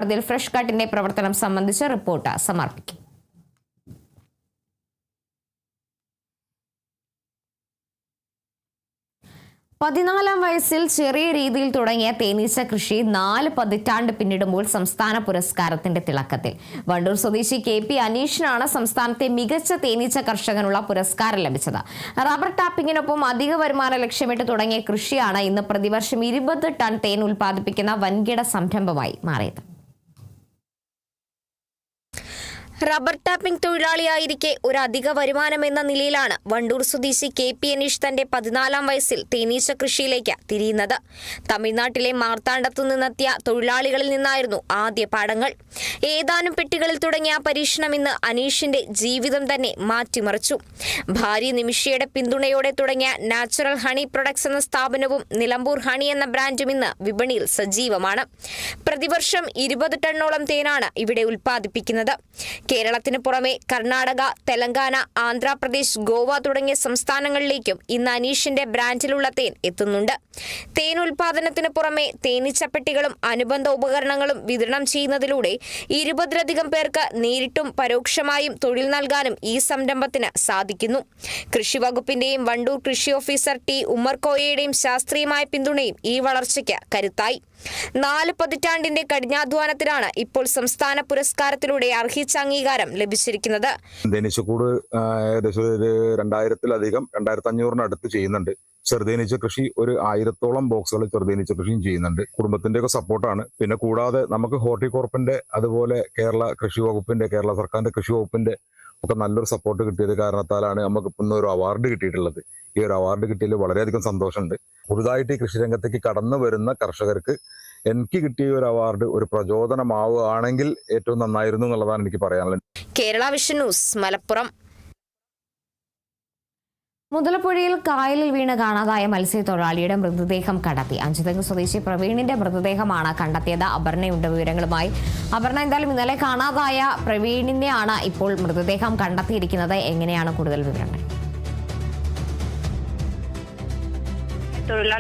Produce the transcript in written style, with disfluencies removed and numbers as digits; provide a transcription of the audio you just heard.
കോടതിയിൽ ഫ്രഷ് കട്ടിന്റെ പ്രവർത്തനം സംബന്ധിച്ച് റിപ്പോർട്ട് സമർപ്പിക്കും. പതിനാലാം വയസ്സിൽ ചെറിയ രീതിയിൽ തുടങ്ങിയ തേനീച്ച കൃഷി 4 പതിറ്റാണ്ട് പിന്നിടുമ്പോൾ സംസ്ഥാന പുരസ്കാരത്തിന്റെ തിളക്കത്തിൽ. വണ്ടൂർ സ്വദേശി KP അനീഷിനാണ് സംസ്ഥാനത്തെ മികച്ച തേനീച്ച കർഷകനുള്ള പുരസ്കാരം ലഭിച്ചത്. റബ്ബർ ടാപ്പിങ്ങിനൊപ്പം അധിക വരുമാനം ലക്ഷ്യമിട്ട് തുടങ്ങിയ കൃഷിയാണ് ഇന്ന് പ്രതിവർഷം 20 ടൺ തേൻ ഉൽപ്പാദിപ്പിക്കുന്ന വൻകിട സംരംഭമായി മാറിയത്. റബ്ബർ ടാപ്പിംഗ് തൊഴിലാളിയായിരിക്കെ ഒരു അധിക വരുമാനം എന്ന നിലയിലാണ് വണ്ടൂർ സ്വദേശി KP അനീഷ് തന്റെ 14-ാം വയസ്സിൽ തേനീച്ച കൃഷിയിലേക്ക് തിരിയുന്നത്. തമിഴ്നാട്ടിലെ മാർത്താണ്ഡത്തു നിന്നെത്തിയ തൊഴിലാളികളിൽ നിന്നായിരുന്നു ആദ്യ പാഠങ്ങൾ. ഏതാനും പെട്ടികളിൽ തുടങ്ങിയ പരീക്ഷണം ഇന്ന് അനീഷിന്റെ ജീവിതം തന്നെ മാറ്റിമറിച്ചു. ഭാര്യ നിമിഷയുടെ പിന്തുണയോടെ തുടങ്ങിയ നാച്ചുറൽ ഹണി പ്രൊഡക്ട്സ് എന്ന സ്ഥാപനവും നിലമ്പൂർ ഹണി എന്ന ബ്രാൻഡും ഇന്ന് വിപണിയിൽ സജീവമാണ്. പ്രതിവർഷം 20 ടണ്ണോളം തേനാണ് ഇവിടെ ഉൽപ്പാദിപ്പിക്കുന്നത്. കേരളത്തിന് പുറമെ കർണാടക, തെലങ്കാന, ആന്ധ്രാപ്രദേശ്, ഗോവ തുടങ്ങിയ സംസ്ഥാനങ്ങളിലേക്കും ഇന്ന് അനീഷിന്റെ ബ്രാൻഡിലുള്ള തേൻ എത്തുന്നുണ്ട്. തേൻ ഉൽപാദനത്തിന് പുറമെ തേനീച്ചപ്പെട്ടികളും അനുബന്ധ ഉപകരണങ്ങളും വിതരണം ചെയ്യുന്നതിലൂടെ 20-ലധികം പേർക്ക് നേരിട്ടും പരോക്ഷമായും തൊഴിൽ നൽകാനും ഈ സംരംഭത്തിന് സാധിക്കുന്നു. കൃഷി വകുപ്പിന്റെയും വണ്ടൂർ കൃഷി ഓഫീസർ T ഉമ്മർകോയയുടെയും ശാസ്ത്രീയമായ പിന്തുണയും ഈ വളർച്ചയ്ക്ക് കരുത്തായി. 4 പതിറ്റാണ്ടിന്റെ കഠിനാധ്വാനത്തിലാണ് ഇപ്പോൾ സംസ്ഥാന പുരസ്കാരത്തിലൂടെ അർഹിച്ച അംഗീകാരം ലഭിച്ചിരിക്കുന്നത്. തേനീച്ചക്കൂട് ഏകദേശം 2000-ലധികം 2500-നടുത്ത് ചെയ്യുന്നുണ്ട്. ചെറുതേനീച്ച കൃഷി ഒരു 1000-ഓളം ബോക്സുകൾ ചെറുതേനീച്ച കൃഷിയും ചെയ്യുന്നുണ്ട്. കുടുംബത്തിന്റെയൊക്കെ സപ്പോർട്ടാണ്. പിന്നെ കൂടാതെ നമുക്ക് ഹോർട്ടികോർപ്പിന്റെ അതുപോലെ കേരള കൃഷി വകുപ്പിന്റെ, കേരള സർക്കാരിന്റെ കൃഷി വകുപ്പിന്റെ ഒക്കെ നല്ലൊരു സപ്പോർട്ട് കിട്ടിയത് കാരണത്താലാണ് നമുക്ക് ഇപ്പം ഒരു അവാർഡ് കിട്ടിയിട്ടുള്ളത്. ഈ ഒരു അവാർഡ് കിട്ടിയതിൽ വളരെയധികം സന്തോഷമുണ്ട്. പുതുതായിട്ട് ഈ കൃഷിരംഗത്തേക്ക് കടന്നു വരുന്ന കർഷകർക്ക് എനിക്ക് കിട്ടിയ ഒരു അവാർഡ് ഒരു പ്രചോദനമാവുകയാണെങ്കിൽ ഏറ്റവും നന്നായിരുന്നു എന്നുള്ളതാണ് എനിക്ക് പറയാനുള്ളത്. Kerala Vision news, Malappuram. മുതലപ്പുഴയിൽ കായലിൽ വീണ് കാണാതായ മത്സ്യത്തൊഴിലാളിയുടെ മൃതദേഹം കണ്ടെത്തി. അഞ്ചുതെങ്ങ് സ്വദേശി പ്രവീണിന്റെ മൃതദേഹമാണ് കണ്ടെത്തിയത്. അപർണയുണ്ട് വിവരങ്ങളുമായി. അപർണ, എന്തായാലും ഇന്നലെ കാണാതായ പ്രവീണിനെയാണ് ഇപ്പോൾ മൃതദേഹം കണ്ടെത്തിയിരിക്കുന്നത്. എങ്ങനെയാണ് കൂടുതൽ വിവരങ്ങൾ?